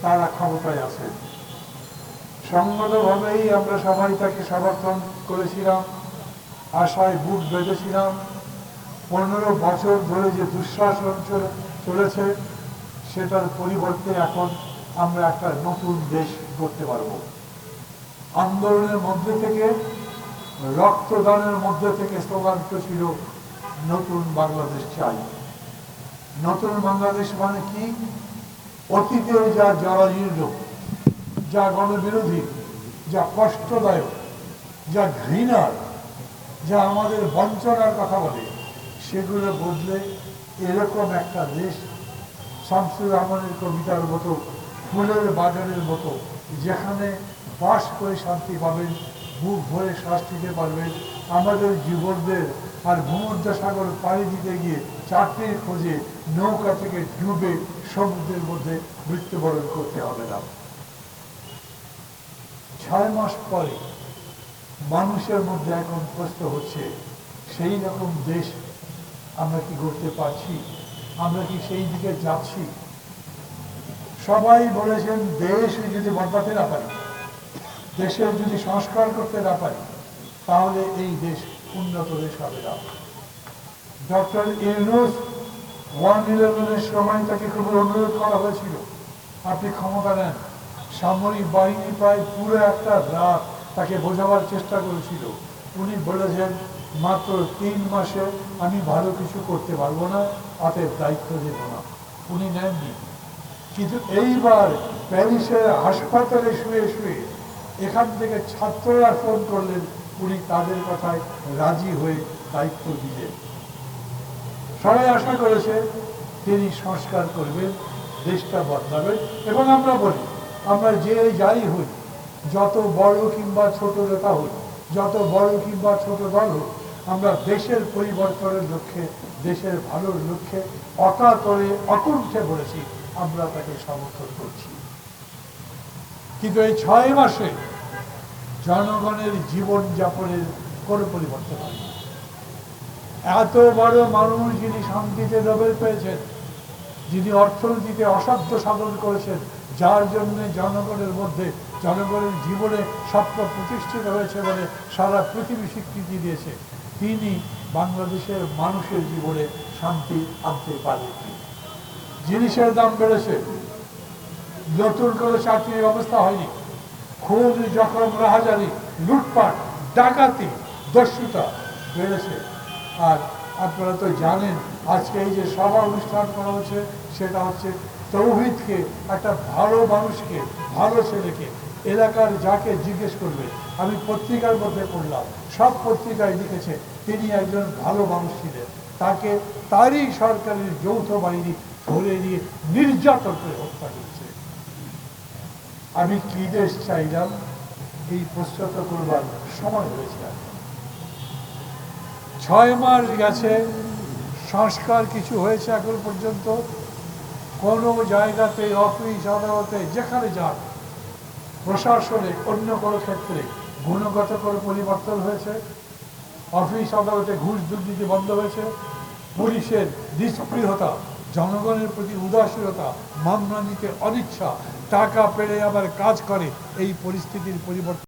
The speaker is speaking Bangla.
তারা ক্ষমতায় আছেন। সংগতভাবেই আমরা সবাই তাকে সমর্থন করেছিলাম, আশায় বুক বেঁধেছিলাম। 15 বছর ধরে যে দুঃশাসন চলেছে, সেটার পরিবর্তে এখন আমরা একটা নতুন দেশ গড়তে পারব। আন্দোলনের মধ্যে থেকে, রক্তদানের মধ্যে থেকে স্লোগানটা ছিল নতুন বাংলাদেশ চাই। নতুন বাংলাদেশ মানে কি? অতীতের যা জরাজীর্ণ, যা গণবিরোধী, যা কষ্টদায়ক, যা ঘৃণার, যা আমাদের বঞ্চনার কথা বলে, সেগুলো বদলে এরকম একটা দেশ, শামসুর রহমানের কবিতার মতো, ফুলের বাগানের মতো, যেখানে বাস করে শান্তি পাবেন, বুক ভরে শ্বাস নিতে পারবেন। আমাদের জীবনদের আর ভূমধ্যসাগর পাড়ি দিতে গিয়ে চাকরির খোঁজে নৌকা থেকে ডুবে সমুদ্রের মধ্যে মৃত্যুবরণ করতে হবে না। 6 মাস পরে মানুষের মধ্যে এখন প্রশ্ন হচ্ছে, সেই রকম দেশ আমরা কি গড়তে পারছি? আমরা কি সেই দিকে যাচ্ছি? সবাই বলেছেন, দেশ যদি বদলাতে না পারি, দেশের যদি সংস্কার করতে না পারি, তাহলে এই দেশ উন্নত দেশ হবে না। ডক্টর ইউনূস 1/11-এর সময় তাকে খুব অনুরোধ করা হয়েছিল, আপনি ক্ষমতা নেন। সামরিক বাহিনী প্রায় পুরো একটা রাত তাকে বোঝাবার চেষ্টা করেছিল। উনি বলেছেন, মাত্র 3 মাসে আমি ভালো কিছু করতে পারবো না, অতএব দায়িত্ব দেব না। উনি নেননি। কিন্তু এইবার প্যারিসের হাসপাতালে শুয়ে শুয়ে এখান থেকে ছাত্ররা ফোন করলেন, উনি তাদের কথায় রাজি হয়ে দায়িত্ব দিলেন। সবাই আশা করেছে তিনি সংস্কার করবেন, দেশটা বদলাবেন। এবং আমরা বলি, আমরা যে যাই হই, যত বড় কিংবা ছোট নেতা হই, যত বড় কিংবা ছোট দল হোক, আমরা দেশের পরিবর্তনের লক্ষ্যে, দেশের ভালোর লক্ষ্যে অকাতরে অকুণ্ঠে বলেছি, আমরা তাকে সমর্থন করছি। কিন্তু এই 6 মাসে জনগণের জীবনযাপনের কোনো পরিবর্তন হয়নি। এত বড় মানুষ, যিনি শান্তিতে নোবেল পেয়েছেন, যিনি অর্থনীতিতে অসাধ্য সাধন করেছেন, যার জন্য জনগণের মধ্যে, জনগণের জীবনে স্বপ্ন প্রতিষ্ঠিত হয়েছে বলে সারা পৃথিবী স্বীকৃতি দিয়েছে, তিনি বাংলাদেশের মানুষের জীবনে শান্তি আনতে পারেননি। জিনিসের দাম বেড়েছে, নতুন করে চাকরির ব্যবস্থা হয়নি, খুন, জখম, রাহাজানি, লুটপাট, ডাকাতি, দস্যুতা বেড়েছে। আর আপনারা তো জানেন, আজকে এই যে সভা অনুষ্ঠান করা হচ্ছে, সেটা হচ্ছে তৌহিদকে, একটা ভালো মানুষকে, ভালো ছেলেকে, এলাকার যাকে জিজ্ঞেস করবে। আমি পত্রিকার মধ্যে পড়লাম, সব পত্রিকায় লিখেছে তিনি একজন ভালো মানুষ ছিলেন। তাকে তারই সরকারের যৌথ বাহিনী ধরে নিয়ে নির্যাতন করে হত্যা করেছে। আমি কি দেশ চাইলাম, এই প্রশ্ন করবার সময় হয়েছে। 6 মাস গেছে, সংস্কার কিছু হয়েছে এখন পর্যন্ত? কোনো জায়গাতে, অফিস আদালতে, যেখানে যান, প্রশাসনে, অন্য কোনো ক্ষেত্রে গুণগত কোনো পরিবর্তন হয়েছে? অফিস আদালতে ঘুষ দুর্নীতি বন্ধ হয়েছে? পুলিশের নিষ্ক্রিয়তা, জনগণের প্রতি উদাসীনতা, মামলা নিতে অনিচ্ছা, টাকা পেলে আবার কাজ করে, এই পরিস্থিতির পরিবর্তন